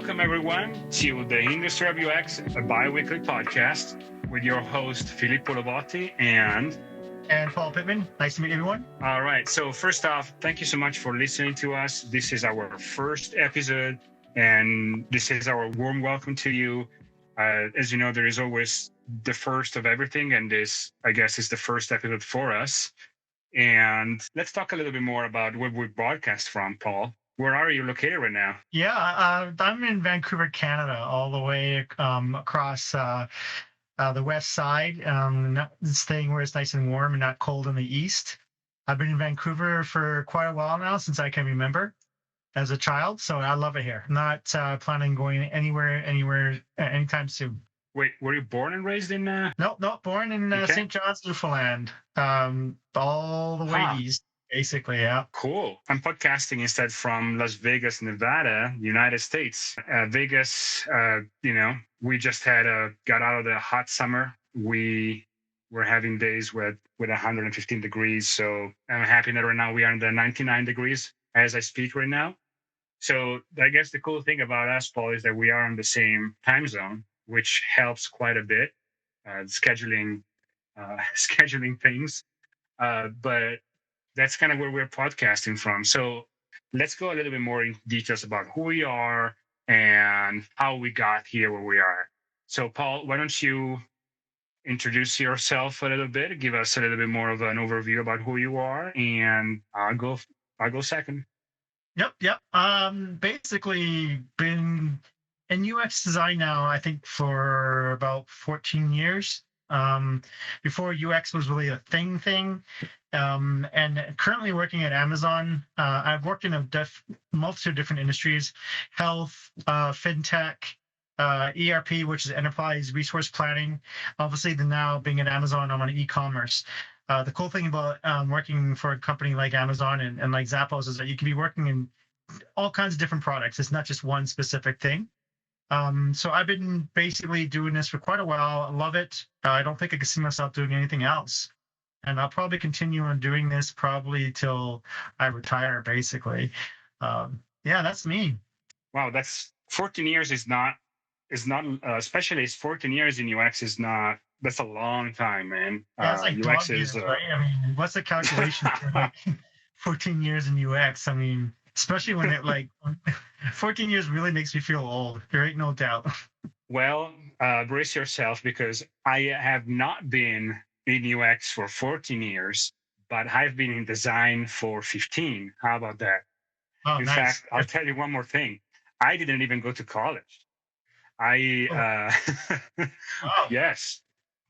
Welcome, everyone, to the Industry of UX, a bi-weekly podcast with your host, Filippo and Paul Pittman. Nice to meet everyone. All right. So first off, thank you so much for listening to us. This is our first episode, and this is our warm welcome to you. As you know, there is always the first of everything, and this, I guess, is the first episode for us. And let's talk a little bit more about where we broadcast from, Paul. Where are you located right now? Yeah, I'm in Vancouver, Canada, all the way across the west side, staying where it's nice and warm and not cold in the east. I've been in Vancouver for quite a while now, since I can remember as a child, so I love it here. Not planning going anywhere, anytime soon. Wait, were you born and raised in? No, born in Okay. St. John's, Newfoundland, all the way east, basically. Yeah. Cool. I'm podcasting instead from Las Vegas, Nevada, United States. Vegas, we just got out of the hot summer. We were having days with 115 degrees. So I'm happy that right now we are in the 99 degrees as I speak right now. So I guess the cool thing about us, Paul, is that we are on the same time zone, which helps quite a bit, scheduling things. But that's kind of where we're podcasting from. So let's go a little bit more in details about who we are and how we got here where we are. So Paul, why don't you introduce yourself a little bit, give us a little bit more of an overview about who you are, and I'll go second. Yep. Basically been in UX design now, I think, for about 14 years. Before UX was really a thing. And currently working at Amazon. I've worked in a multitude of different industries: health, fintech, ERP, which is enterprise resource planning. Obviously, now being at Amazon, I'm on e-commerce. The cool thing about working for a company like Amazon and like Zappos is that you can be working in all kinds of different products. It's not just one specific thing. So I've been basically doing this for quite a while. I love it. I don't think I can see myself doing anything else. And I'll probably continue on doing this probably till I retire, basically. Yeah, that's me. Wow, that's 14 years is not especially 14 years in UX is not. That's a long time, man. Yeah, it's like UX dog is years, right? I mean, what's the calculation for like 14 years in UX? I mean, especially when 14 years really makes me feel old. There ain't no doubt. Well, brace yourself, because I have not been in UX for 14 years, but I've been in design for 15. How about that? Oh, In nice. fact, I'll tell you one more thing. I didn't even go to college. Wow. Yes,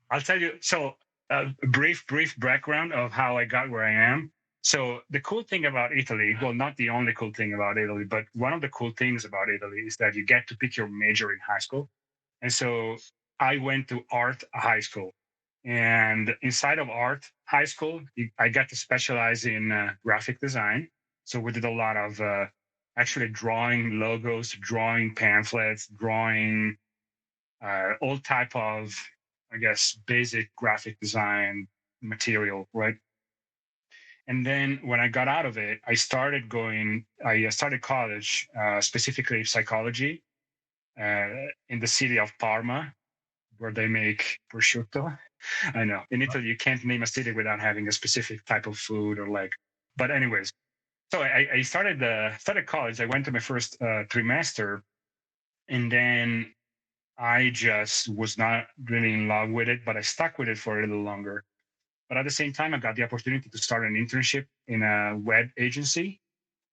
I'll tell you. So, brief background of how I got where I am. So, the cool thing about Italy, well, not the only cool thing about Italy, but one of the cool things about Italy is that you get to pick your major in high school. And so I went to art high school. And inside of art high school, I got to specialize in graphic design. So we did a lot of actually drawing logos, drawing pamphlets, drawing all type of, I guess, basic graphic design material, right? And then when I got out of it, I started college, specifically psychology, in the city of Parma, where they make prosciutto. I know in Italy you can't name a city without having a specific type of food or like. But anyways, so I started college. I went to my first trimester, and then I just was not really in love with it, but I stuck with it for a little longer. But at the same time, I got the opportunity to start an internship in a web agency.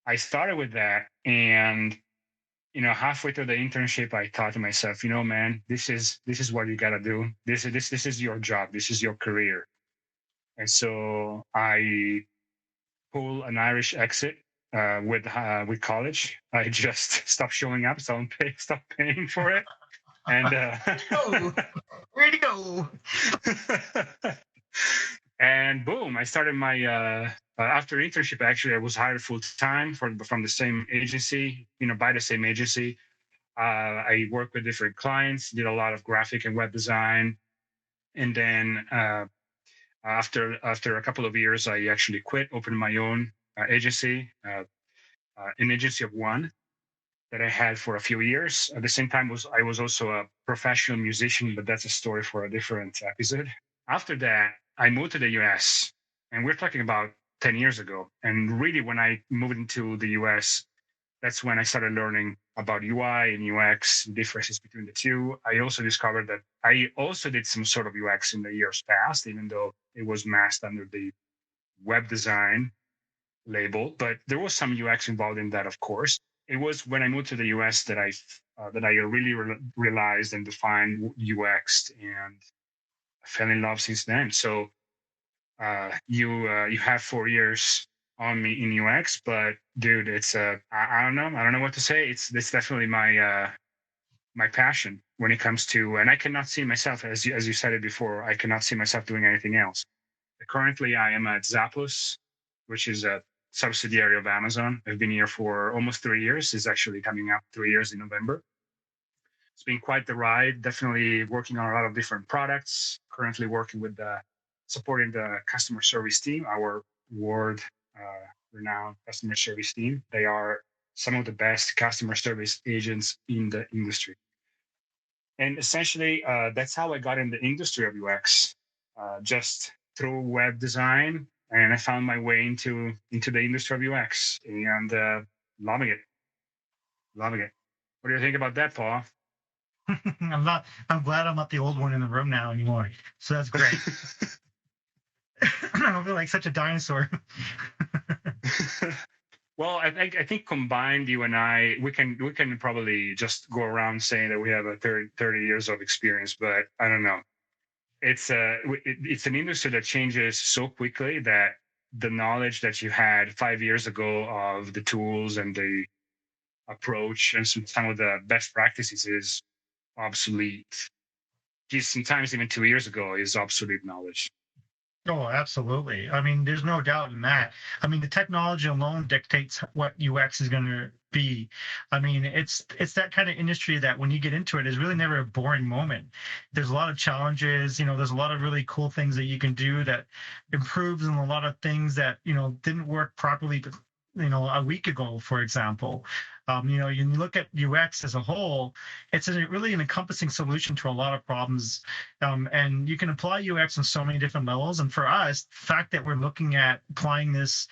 I started with that, and halfway through the internship, I thought to myself, man, this is what you gotta do. This is your job. This is your career. And so I pull an Irish exit with college. I just stopped showing up, so I stopped paying for it. And Way to go. And boom, I started my after internship. Actually, I was hired full time from the same agency, by the same agency. I worked with different clients, did a lot of graphic and web design, and then after a couple of years, I actually quit, opened my own agency, an agency of one, that I had for a few years. At the same time, I was also a professional musician, but that's a story for a different episode. After that, I moved to the US, and we're talking about 10 years ago. And really, when I moved into the US, that's when I started learning about UI and UX, differences between the two. I also discovered that I also did some sort of UX in the years past, even though it was masked under the web design label. But there was some UX involved in that, of course. It was when I moved to the US that I really realized and defined UX, and fell in love since then. So you have 4 years on me in UX, but dude, it's I don't know. I don't know what to say. It's definitely my passion when it comes to, and I cannot see myself, as you said it before, I cannot see myself doing anything else. Currently, I am at Zappos, which is a subsidiary of Amazon. I've been here for almost 3 years. It's actually coming up 3 years in November. It's been quite the ride. Definitely working on a lot of different products. Currently working with supporting the customer service team, our world renowned customer service team. They are some of the best customer service agents in the industry. And essentially, that's how I got in the industry of UX, just through web design. And I found my way into the industry of UX, and loving it, loving it. What do you think about that, Paul? I'm glad I'm not the old one in the room now anymore. So that's great. I feel like such a dinosaur. Well, I think combined, you and I, we can probably just go around saying that we have a 30 years of experience, but I don't know. It's an industry that changes so quickly that the knowledge that you had 5 years ago of the tools and the approach and some of the best practices is obsolete. Just sometimes even 2 years ago is obsolete knowledge. Oh, absolutely. I mean, there's no doubt in that. I mean, the technology alone dictates what UX is going to be. I mean, it's that kind of industry that when you get into it, is really never a boring moment. There's a lot of challenges. There's a lot of really cool things that you can do that improves on a lot of things that didn't work properly. A week ago, for example. You look at UX as a whole, it's really an encompassing solution to a lot of problems, and you can apply UX on so many different levels. And for us, the fact that we're looking at applying this,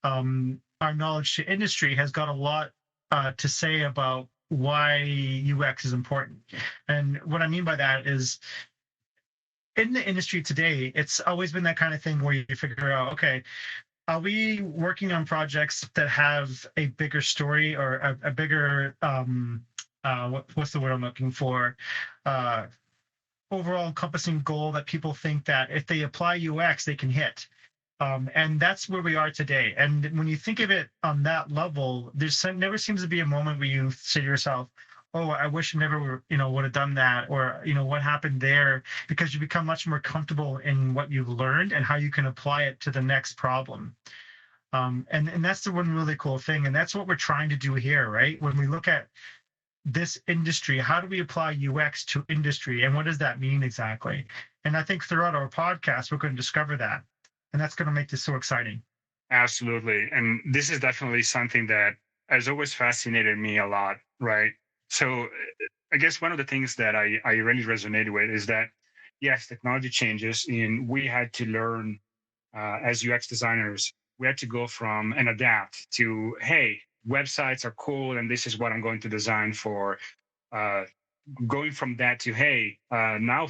our knowledge to industry has got a lot to say about why UX is important. And what I mean by that is, in the industry today, it's always been that kind of thing where you figure out, okay, are we working on projects that have a bigger story or a bigger what's the word I'm looking for? Overall encompassing goal that people think that if they apply UX, they can hit. And that's where we are today. And when you think of it on that level, never seems to be a moment where you say to yourself, "Oh, I wish I never, would have done that," or what happened there, because you become much more comfortable in what you've learned and how you can apply it to the next problem. And that's the one really cool thing, and that's what we're trying to do here, right? When we look at this industry, how do we apply UX to industry, and what does that mean exactly? And I think throughout our podcast, we're going to discover that. And that's going to make this so exciting. Absolutely. And this is definitely something that has always fascinated me a lot, right? So I guess one of the things that I really resonated with is that, yes, technology changes, and we had to learn as UX designers, we had to go from and adapt to, hey, websites are cool, and this is what I'm going to design for. Uh, Going from that to, hey, now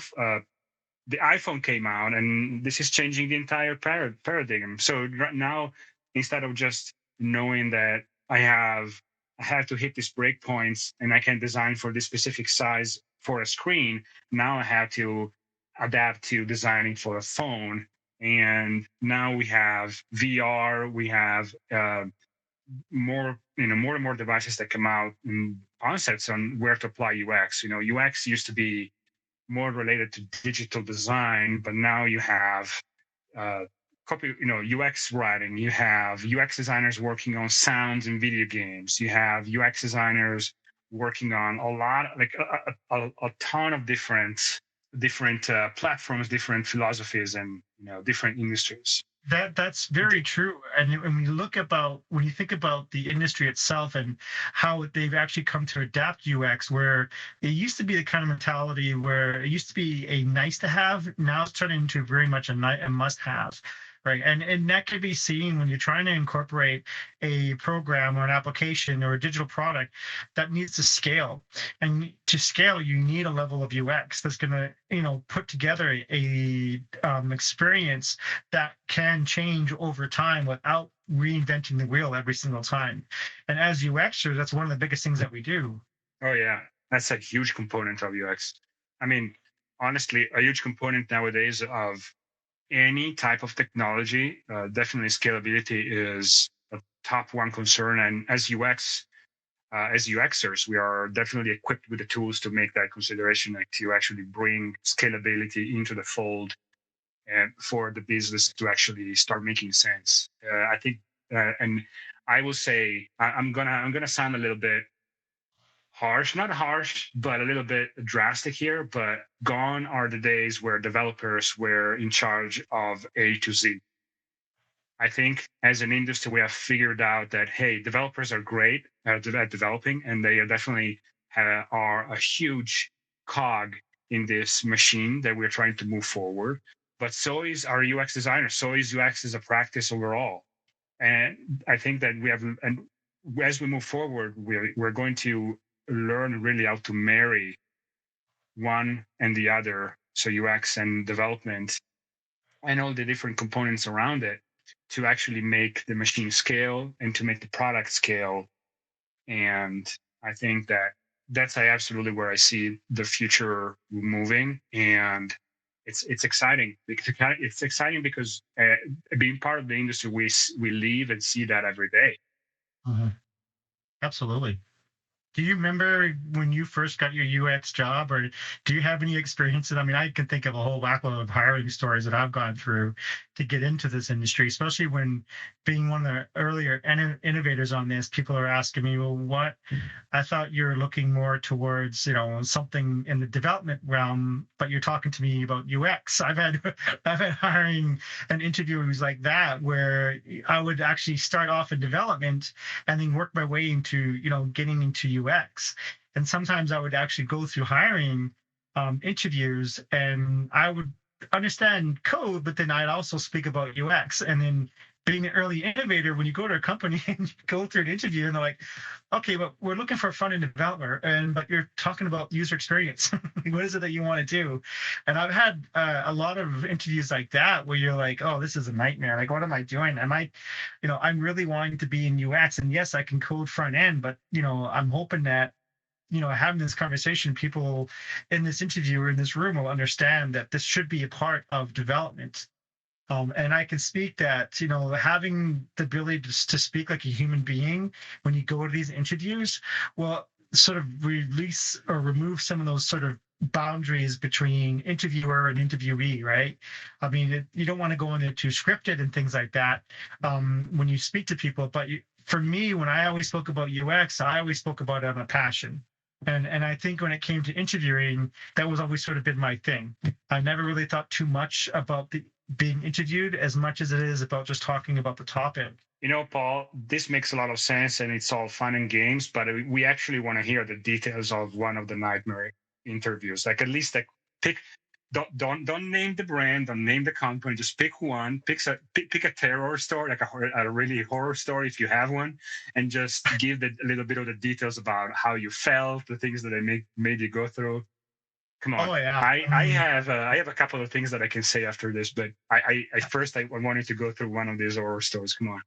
the iPhone came out, and this is changing the entire paradigm. So right now, instead of just knowing that I have to hit these breakpoints and I can design for this specific size for a screen, now I have to adapt to designing for a phone. And now we have VR, we have more and more devices that come out and concepts on where to apply UX. UX used to be more related to digital design, but now you have UX writing. You have UX designers working on sounds in video games. You have UX designers working on a lot, like a ton of different platforms, different philosophies, and different industries. That's very true. And when we look about when you think about the industry itself and how they've actually come to adapt UX, where it used to be the kind of mentality where it used to be a nice to have, now it's turning into very much a must have. Right. And that can be seen when you're trying to incorporate a program or an application or a digital product that needs to scale. And to scale, you need a level of UX that's going to, put together a experience that can change over time without reinventing the wheel every single time. And as UXers, that's one of the biggest things that we do. Oh yeah, that's a huge component of UX. I mean, honestly, a huge component nowadays of any type of technology. Definitely, scalability is a top one concern. And as UXers, we are definitely equipped with the tools to make that consideration, like to actually bring scalability into the fold and for the business to actually start making sense. I think, and I will say, I'm gonna sound a little bit harsh, not harsh, but a little bit drastic here. But gone are the days where developers were in charge of A to Z. I think as an industry, we have figured out that, hey, developers are great at developing, and they are definitely are a huge cog in this machine that we're trying to move forward. But so is our UX designer. So is UX as a practice overall. And I think that we have, and as we move forward, we're going to learn really how to marry one and the other. So UX and development and all the different components around it to actually make the machine scale and to make the product scale. And I think that that's absolutely where I see the future moving. And it's exciting because it's exciting because being part of the industry, we live and see that every day. Mhm. Absolutely. Do you remember when you first got your UX job, or do you have any experiences? I mean, I can think of a whole backload of hiring stories that I've gone through to get into this industry, especially when being one of the earlier innovators on this, people are asking me, well, what I thought you were looking more towards, something in the development realm, but you're talking to me about UX. I've had hiring and interviews like that where I would actually start off in development and then work my way into, getting into UX. And sometimes I would actually go through hiring interviews and I would understand code, but then I'd also speak about UX. And then being an early innovator, when you go to a company and you go through an interview and they're like, okay, but we're looking for a front end developer, but you're talking about user experience. What is it that you want to do? And I've had a lot of interviews like that where you're like, oh, this is a nightmare. Like, what am I doing? I'm really wanting to be in UX, and yes, I can code front end, but I'm hoping that having this conversation, people in this interview or in this room will understand that this should be a part of development. And I can speak that, having the ability to speak like a human being when you go to these interviews will sort of release or remove some of those sort of boundaries between interviewer and interviewee, right? I mean, you don't want to go in there too scripted and things like that when you speak to people. But for me, when I always spoke about UX, I always spoke about it on a passion. And I think when it came to interviewing, that was always sort of been my thing. I never really thought too much about being interviewed as much as it is about just talking about the topic. Paul, this makes a lot of sense and it's all fun and games, but we actually want to hear the details of one of the nightmare interviews. Like at least like pick don't name the brand, don't name the company, just pick one, pick a terror story, like a really horror story if you have one, and just give a little bit of the details about how you felt, the things that they made you go through. Come on. Oh yeah. I have a couple of things that I can say after this, but I first I wanted to go through one of these horror stories. Come on.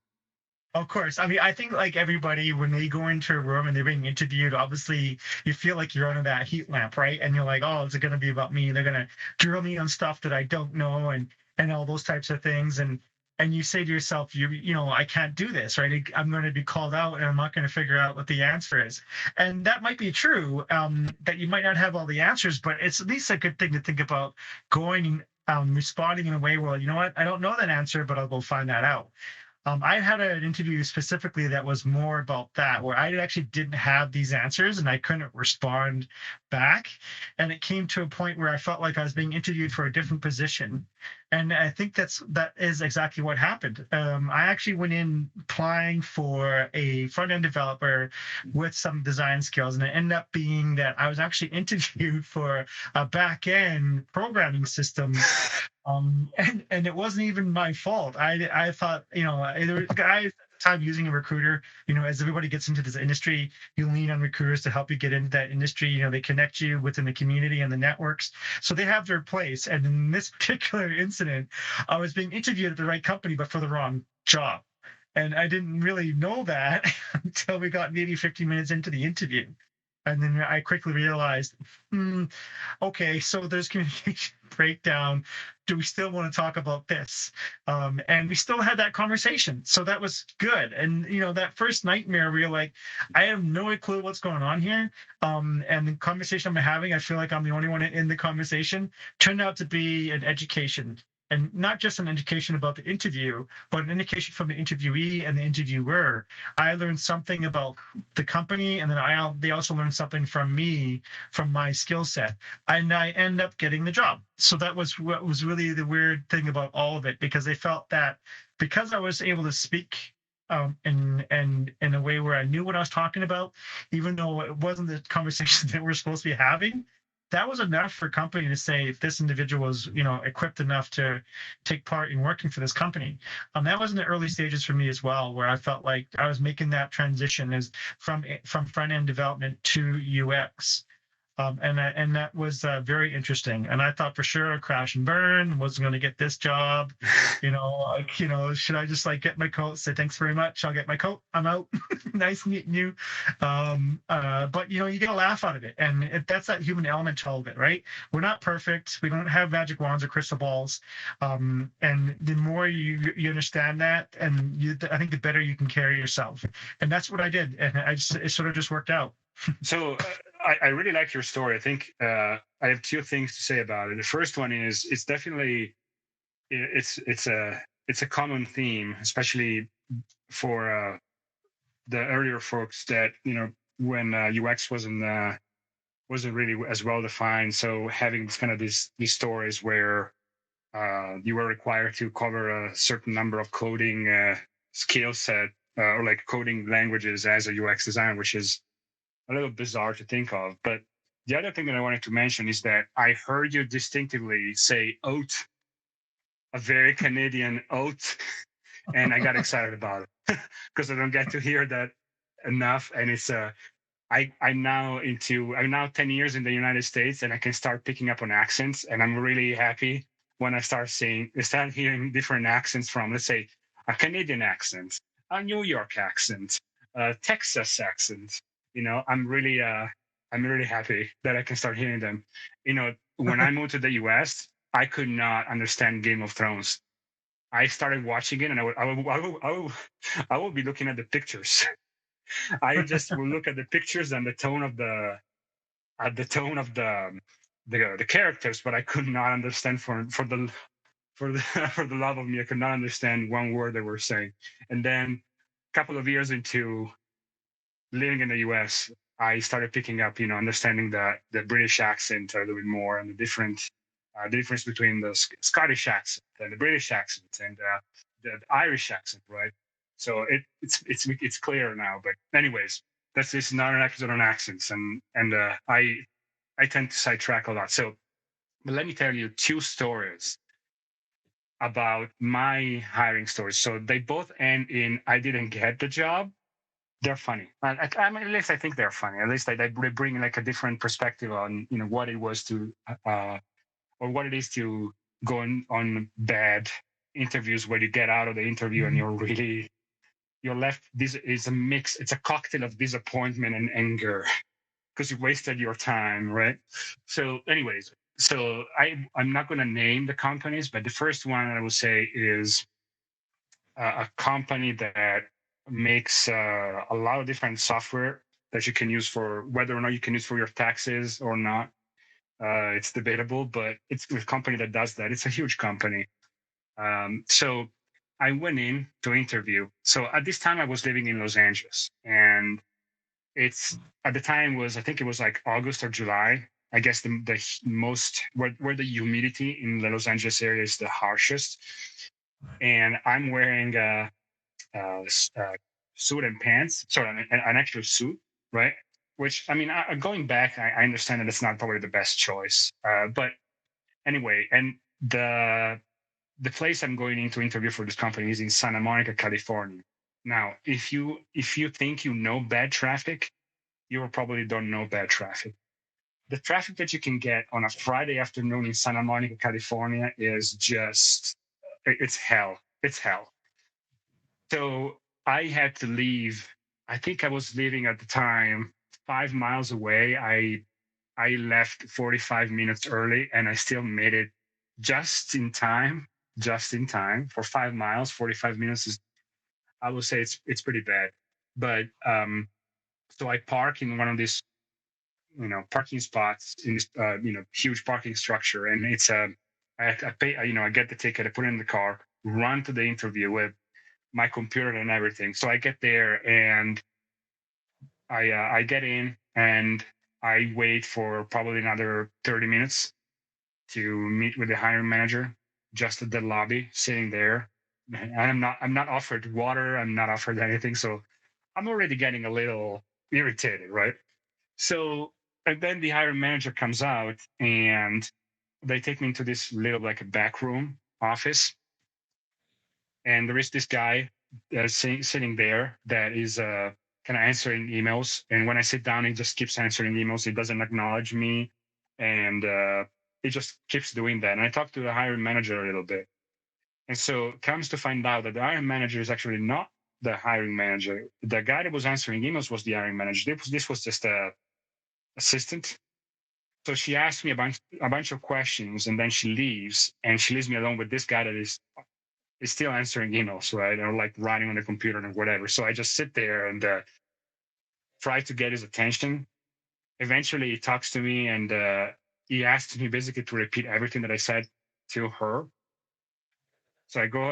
Of course. I mean, I think like everybody, when they go into a room and they're being interviewed, obviously you feel like you're under that heat lamp, right? And you're like, oh, is it going to be about me? They're going to drill me on stuff that I don't know and all those types of things. And you say to yourself, I can't do this, right? I'm going to be called out and I'm not going to figure out what the answer is. And that might be true, that you might not have all the answers, but it's at least a good thing to think about going, responding in a way where, you know what, I don't know that answer, but I'll go find that out. I had an interview specifically that was more about that, where I actually didn't have these answers and I couldn't respond back. And it came to a point where I felt like I was being interviewed for a different position. And I think that is exactly what happened. I actually went in applying for a front end developer with some design skills, and it ended up being that I was actually interviewed for a back end programming system. And it wasn't even my fault. I thought, there were guys at the time using a recruiter. As everybody gets into this industry, you lean on recruiters to help you get into that industry. They connect you within the community and the networks, so they have their place. And in this particular incident, I was being interviewed at the right company, but for the wrong job. And I didn't really know that until we got maybe 15 minutes into the interview. And then I quickly realized, okay, so there's communication breakdown. Do we still want to talk about this? And we still had that conversation. So that was good. And, that first nightmare where you're like, I have no clue what's going on here. And the conversation I'm having, I feel like I'm the only one in the conversation, turned out to be an education. And not just an education about the interview, but an indication from the interviewee and the interviewer. I learned something about the company, and then they also learned something from me, from my skill set, and I end up getting the job. So that was what was really the weird thing about all of it, because they felt that because I was able to speak in a way where I knew what I was talking about, even though it wasn't the conversation that we're supposed to be having, that was enough for a company to say this individual was, equipped enough to take part in working for this company. That was in the early stages for me as well, where I felt like I was making that transition as from front end development to UX. And that was very interesting. And I thought for sure a crash and burn wasn't going to get this job. Should I just get my coat, say thanks very much, I'll get my coat, I'm out. Nice meeting you. But you get a laugh out of it, and that's that human element to all of it, right? We're not perfect. We don't have magic wands or crystal balls. And the more you understand that, and I think the better you can carry yourself. And that's what I did, and it sort of just worked out. So I really like your story. I think I have two things to say about it. The first one is it's definitely it's a common theme, especially for the earlier folks that when UX wasn't really as well defined. So having this kind of these stories where you were required to cover a certain number of coding skill set or coding languages as a UX designer, which is a little bizarre to think of. But the other thing that I wanted to mention is that I heard you distinctively say oat, a very Canadian oat, and I got excited about it because I don't get to hear that enough. And it's I'm now 10 years in the United States, and I can start picking up on accents, and I'm really happy when I start hearing different accents from, let's say, a Canadian accent, a New York accent, a Texas accent. I'm really happy that I can start hearing them. When I moved to the US, I could not understand Game of Thrones. I started watching it, and I would be looking at the pictures. I just will look at the pictures and the tone of the characters, but I could not understand for the love of me, I could not understand one word they were saying. And then a couple of years into living in the US, I started picking up, understanding the British accent a little bit more, and the difference between the Scottish accent and the British accent and the Irish accent, right? So it's clear now. But anyways, this is not an episode on accents, and I tend to sidetrack a lot. So, but let me tell you two stories about my hiring stories. So they both end in I didn't get the job. They're funny. I mean, at least I think they're funny. At least they bring a different perspective on what it was to or what it is to go on bad interviews where you get out of the interview and you're left. This is a mix. It's a cocktail of disappointment and anger because you wasted your time, right? So, anyways, I'm not going to name the companies, but the first one I will say is a company that makes a lot of different software that you can use for whether or not you can use for your taxes or not. It's debatable, but it's a company that does that. It's a huge company. So I went in to interview. So at this time, I was living in Los Angeles, and it's at the time was I think it was like August or July. I guess the most where the humidity in the Los Angeles area is the harshest. And I'm wearing a suit and pants, sorry, an actual suit, right? Which I mean, going back, I understand that it's not probably the best choice, but anyway, and the place I'm going in to interview for this company is in Santa Monica, California. Now, if you think you know bad traffic, you probably don't know bad traffic. The traffic that you can get on a Friday afternoon in Santa Monica, California is just it's hell. It's hell. So I had to leave. I think I was leaving at the time 5 miles away. I left 45 minutes early and I still made it just in time. Just in time for 5 miles. 45 minutes is, I would say, it's pretty bad. But so I park in one of these parking spots in this huge parking structure, and it's I pay, I get the ticket, I put it in the car, run to the interview with my computer and everything. So I get there and I get in and I wait for probably another 30 minutes to meet with the hiring manager, just at the lobby, sitting there. And I'm not offered water. I'm not offered anything. So I'm already getting a little irritated, right? So and then the hiring manager comes out and they take me into this little like a back room office, and there is this guy sitting there that is kind of answering emails. And when I sit down, he just keeps answering emails. He doesn't acknowledge me, and he just keeps doing that. And I talked to the hiring manager a little bit, and so comes to find out that the hiring manager is actually not the hiring manager. The guy that was answering emails was the hiring manager. This was just a assistant. So she asked me a bunch of questions, and then she leaves, and she leaves me alone with this guy that is still answering emails, right? Or like writing on the computer or whatever. So I just sit there and try to get his attention. Eventually, he talks to me and he asked me basically to repeat everything that I said to her. So I go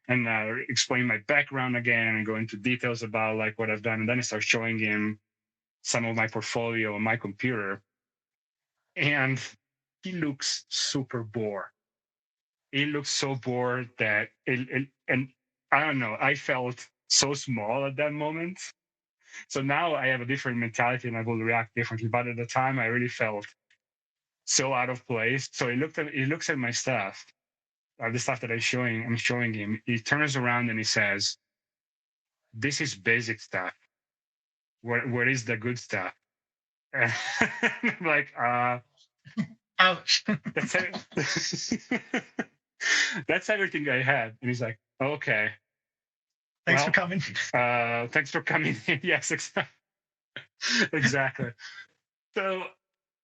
and explain my background again and go into details about like what I've done. And then I start showing him some of my portfolio on my computer. And he looks super bored. He looks so bored that and I don't know, I felt so small at that moment. So now I have a different mentality and I will react differently. But at the time I really felt so out of place. So he looks at my stuff, the stuff that I'm showing him. He turns around and he says, "This is basic stuff. What is the good stuff?" And I'm like, Ouch. that's it. That's everything I had. And he's like, okay, Thanks for well, coming. thanks for coming in. Yes, exactly. So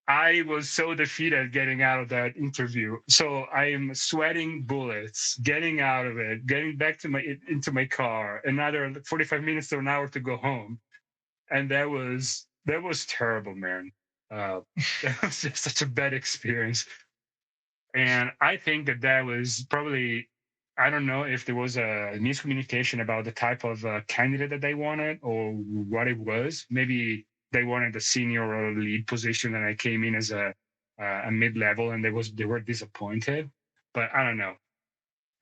I was so defeated getting out of that interview. So I'm sweating bullets, getting out of it, getting back to into my car, another 45 minutes to an hour to go home. And that was terrible, man. That was just such a bad experience. And I think that was probably, I don't know if there was a miscommunication about the type of candidate that they wanted or what it was. Maybe they wanted a senior or a lead position, and I came in as a mid level, and they were disappointed. But I don't know.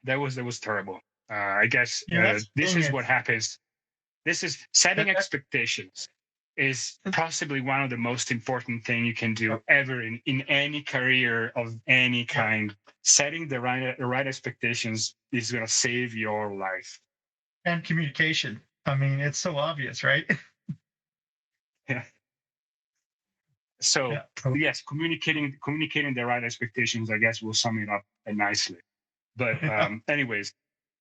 That was terrible. I guess Yeah, that's the this thing. is what happens. This is setting expectations is possibly one of the most important thing you can do ever in any career of any Yeah, kind. Setting the right expectations is going to save your life. and communication. I mean, it's so obvious, right? Yeah. So Yeah. So, yes, communicating the right expectations, I guess, will sum it up nicely. But yeah. anyways,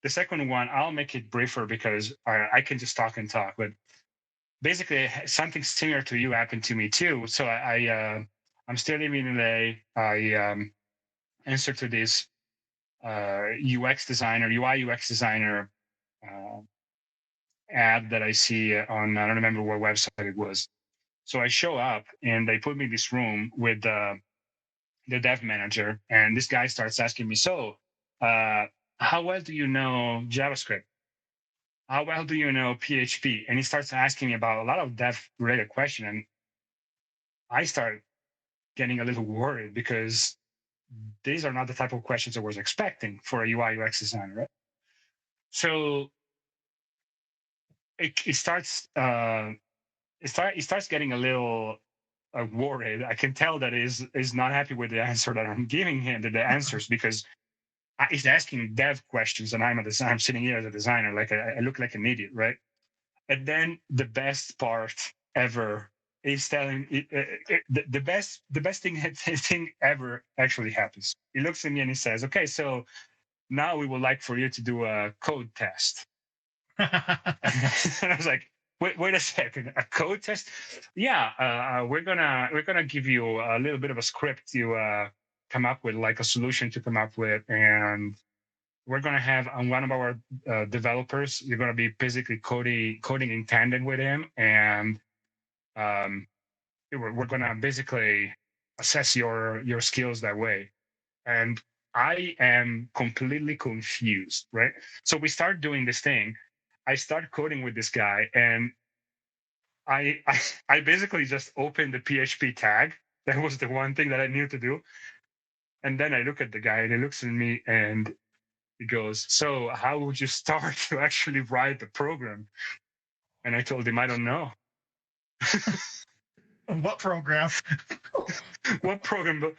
the second one, I'll make it briefer because I can just talk and talk. But basically, something similar to you happened to me too. So I'm still living in LA. I answered to this UX designer, UI UX designer uh, ad that I see on, I don't remember what website it was. So I show up and they put me in this room with the dev manager, and this guy starts asking me, so uh, how well do you know JavaScript? How well do you know PHP? And he starts asking me about a lot of dev related questions. And I start getting a little worried because these are not the type of questions I was expecting for a UI UX designer, right? So it starts it starts getting a little worried. I can tell that is not happy with the answer that I'm giving him, the answers, because he's asking dev questions, and I'm sitting here as a designer, like I look like an idiot, right? And then the best part ever is telling the best thing ever actually happens. He looks at me and he says, "Okay, so now we would like for you to do a code test." And I was like, wait a second, a code test? Yeah, we're gonna give you a little bit of a script to come up with, like a solution to come up with, and we're gonna have on one of our developers. You're gonna be basically coding in tandem with him, and um, we're gonna basically assess your skills that way. And I am completely confused, right? So we start doing this thing. I start coding with this guy, and I basically just opened the PHP tag. That was the one thing that I knew to do. And then I look at the guy, and he looks at me, and he goes, "So how would you start to actually write the program?" And I told him, "I don't know." What program? What program?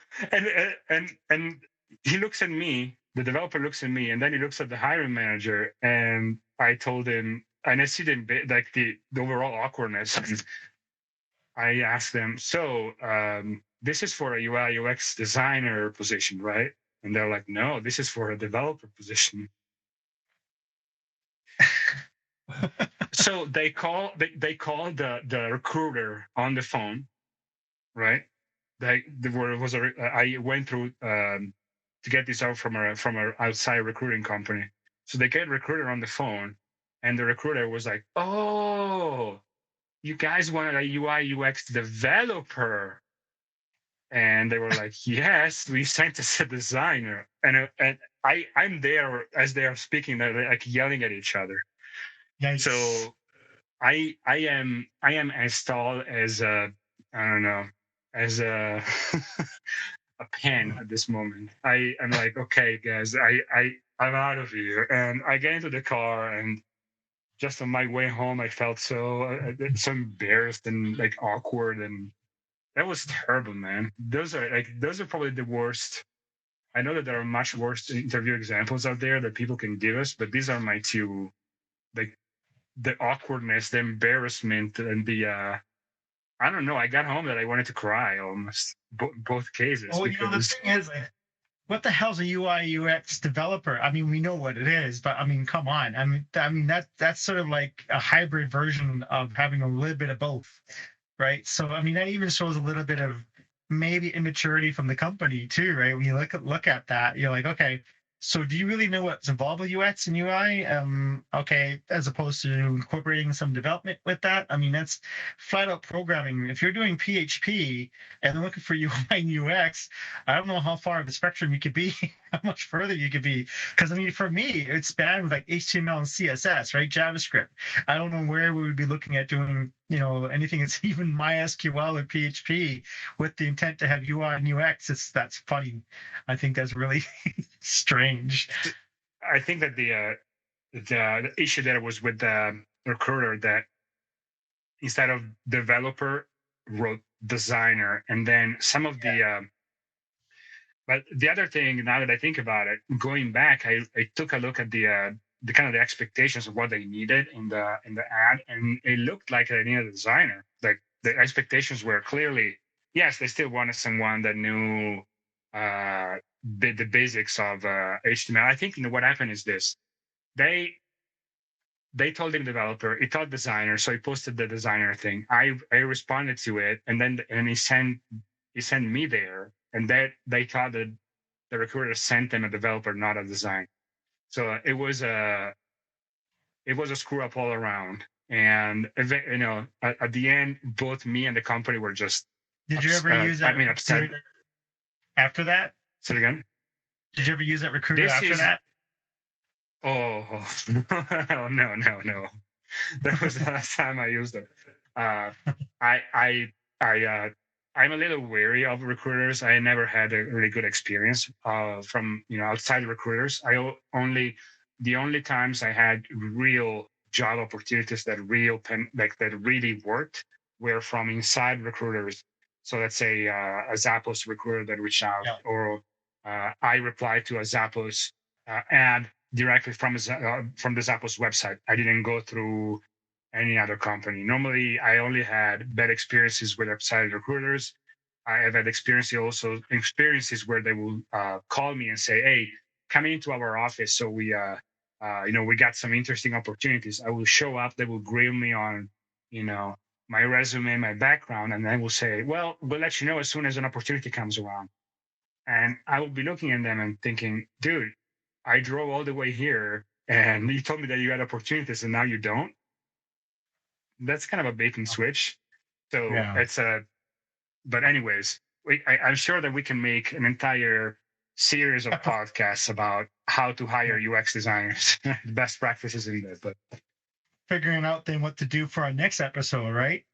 And he looks at me. The developer looks at me, and then he looks at the hiring manager. And I told him, and I see like the overall awkwardness. And I asked them, "So this is for a UI UX designer position, right?" And they're like, "No, this is for a developer position." So they call the recruiter on the phone, right? There was I went through to get this out from a outside recruiting company. So they get recruiter on the phone, and the recruiter was like, "Oh, you guys wanted a UI UX developer?" And they were like, "Yes, we sent us a designer." And I'm there as they are speaking, they're like yelling at each other. Yikes. So I am as tall as I don't know, as a a pen at this moment. I am like, "Okay, guys, I'm out of here." And I get into the car, and just on my way home, I felt so embarrassed and like awkward, and that was terrible, man. Those are probably the worst. I know that there are much worse interview examples out there that people can give us, but these are my two, like the awkwardness, the embarrassment, and the I don't know. I got home that I wanted to cry almost both cases Oh, the because thing is, like, what the hell's a UI UX developer? I mean, we know what it is, but I mean, come on. I mean that's sort of like a hybrid version of having a little bit of both, right? So I mean, that even shows a little bit of maybe immaturity from the company too, right? When you look at that, you're like, okay, so do you really know what's involved with UX and UI? Okay, as opposed to incorporating some development with that. I mean, that's flat out programming. If you're doing PHP and looking for UI and UX, I don't know how far of the spectrum you could be, how much further you could be. Because I mean, for me, it spanned like HTML and CSS, right? JavaScript. I don't know where we would be looking at doing, anything that's even MySQL or PHP with the intent to have UI and UX. That's funny. I think that's really strange. I think that the issue there was with the recruiter that instead of developer wrote designer, and then some of Yeah. the but the other thing, now that I think about it, going back, I took a look at the kind of the expectations of what they needed in the ad, and it looked like they needed a designer. Like the expectations were clearly, yes, they still wanted someone that knew the basics of HTML. I think what happened is this: they they told the developer, he told designer, so he posted the designer thing. I responded to it, and then he sent me there, and that they thought that the recruiter sent them a developer, not a design. So it was a screw up all around. And at the end, both me and the company were just Did you ever use I that mean upset. recruiter after that? So again, Did you ever use that recruiter this after is that? oh no. That was the last time I used it. Uh, I I'm a little wary of recruiters. I never had a really good experience from outside recruiters. Only the only times I had real job opportunities that that really worked were from inside recruiters. So let's say a Zappos recruiter that reached out, Yeah. or I replied to a Zappos ad directly from the Zappos website. I didn't go through any other company. Normally, I only had bad experiences with outside recruiters. I have had experiences where they will call me and say, "Hey, come into our office." So we got some interesting opportunities. I will show up. They will grill me on, you know, my resume, my background, and then will say, "Well, we'll let you know as soon as an opportunity comes around." And I will be looking at them and thinking, "Dude, I drove all the way here, and you told me that you had opportunities, and now you don't." That's kind of a bait and switch. So Yeah. it's a but anyways, I'm sure that we can make an entire series of podcasts about how to hire UX designers, best practices in there. But Figuring out then what to do for our next episode, right?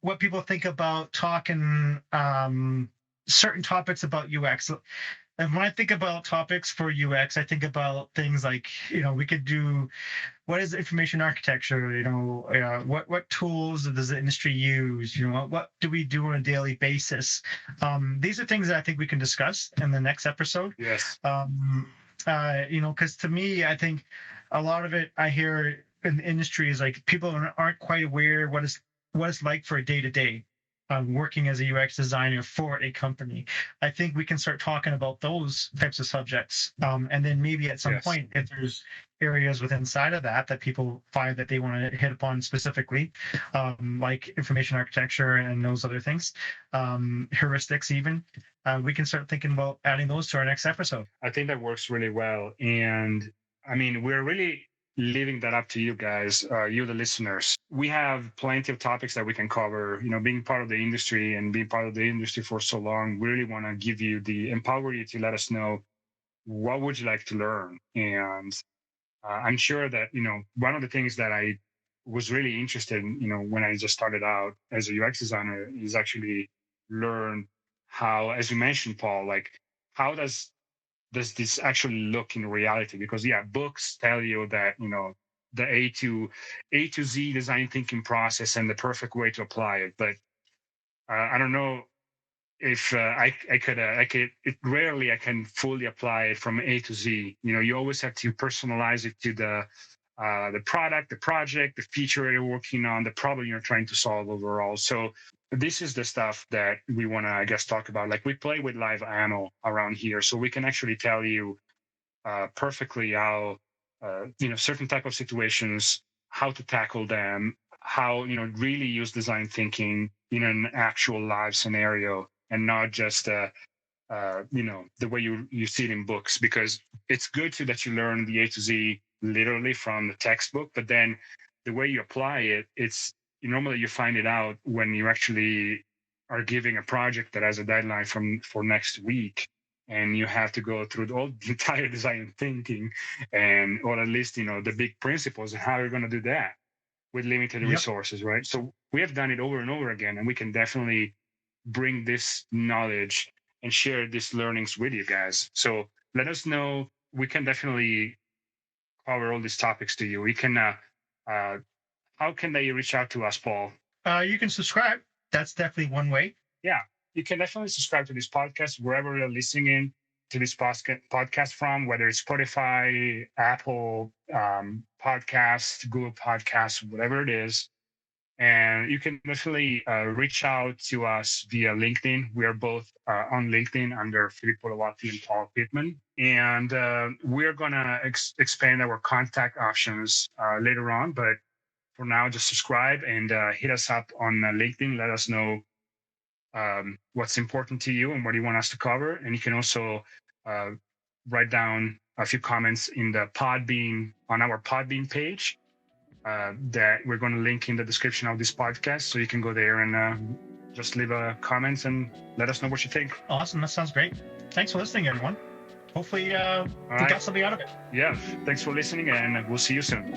What people think about talking certain topics about UX. And when I think about topics for UX, I think about things like, we could do, what is information architecture? What tools does the industry use? What do we do on a daily basis? These are things that I think we can discuss in the next episode. yes, Because to me, I think a lot of it I hear in the industry is like people aren't quite aware what it's like for a day to day working as a UX designer for a company. I think we can start talking about those types of subjects. And then maybe at some yes. point, if there's areas within inside of that people find that they want to hit upon specifically, like information architecture and those other things, heuristics even, we can start thinking about adding those to our next episode. I think that works really well. And I mean, we're really leaving that up to you guys, you, the listeners. We have plenty of topics that we can cover. Being part of the industry and being part of the industry for so long, we really want to empower you to let us know what would you like to learn. And I'm sure that, one of the things that I was really interested in, when I just started out as a UX designer is actually learn how, as you mentioned, Paul, like how does this actually look in reality? Because yeah, books tell you that, the A to Z design thinking process and the perfect way to apply it. But I don't know if rarely I can fully apply it from A to Z. You always have to personalize it to the product, the project, the feature you're working on, the problem you're trying to solve overall. So this is the stuff that we want to, I guess, talk about. Like we play with live ammo around here, so we can actually tell you perfectly how certain type of situations, how to tackle them, how really use design thinking in an actual live scenario, and not just the way you see it in books. Because it's good too that you learn the A to Z literally from the textbook, but then the way you apply it, it's normally you find it out when you actually are giving a project that has a deadline for next week, and you have to go through all the entire design thinking, and or at least the big principles and how you're going to do that with limited Yep. resources, right? So we have done it over and over again, and we can definitely bring this knowledge and share these learnings with you guys. So let us know. We can definitely cover all these topics to you. We can. How can they reach out to us, Paul? You can subscribe. That's definitely one way. Yeah, you can definitely subscribe to this podcast wherever you're listening in to this podcast from, whether it's Spotify, Apple Podcasts, Google Podcasts, whatever it is. And you can definitely reach out to us via LinkedIn. We are both on LinkedIn under Filippo and Paul Pittman. And we're going to expand our contact options later on. But for now, just subscribe and hit us up on LinkedIn. Let us know what's important to you and what you want us to cover. And you can also write down a few comments in the on our Podbean page. That we're going to link in the description of this podcast, so you can go there and just leave a comments and let us know what you think. Awesome, that sounds great. Thanks for listening, everyone. Hopefully, we got something out of it. Yeah, thanks for listening, and we'll see you soon.